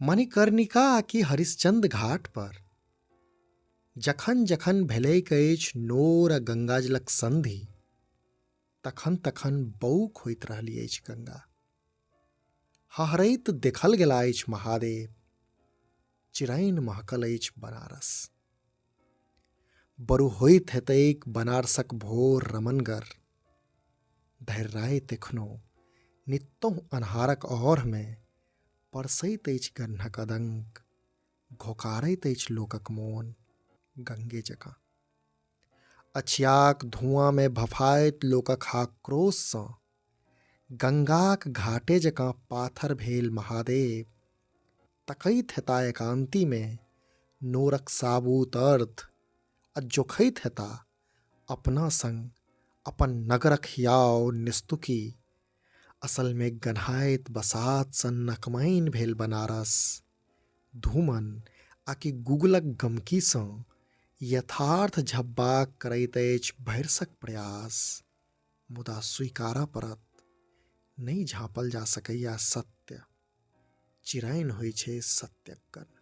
मणिकर्णिका की हरिश्चंद घाट पर जखन जखन भेलैक अछि नोर आ गंगाजलक संधि, तखन तखन बौख होइत रहली अछि गंगा। हहरैत देखल गेला अछि महादेव, चिरैन महकल अछि बनारस। बरु होइत हेतैक बनारसक भोर रमनगर, धैर्य एखनो नित्तहुँ अन्हारक औरमे परसैत अछि गन्हक अदंक, घोकारैत अछि लोकक मोन गंगे जकाँ। अछियाक धुआँमे भफाइत लोकक आक्रोशसँ गंगाक घाटे जकाँ पाथर भेल महादेव। तकैत हेता एकांतीमे नोरक साबूत अर्थ आ जोखैत हेता अपना संग अपन नगरक हियाव निस्तुकी। असलमे गन्हाइत बसात सन नकमैन भेल बनारस, धूमन आकि गूगलक गमकीसँ यथार्थ झब्बाक करैत अछि भरिसक प्रयास। मुदा स्वीकारऽ पड़त, नहि झाँपल जा सकैया सत्य, चिरैन होइ छै सत्यक गन।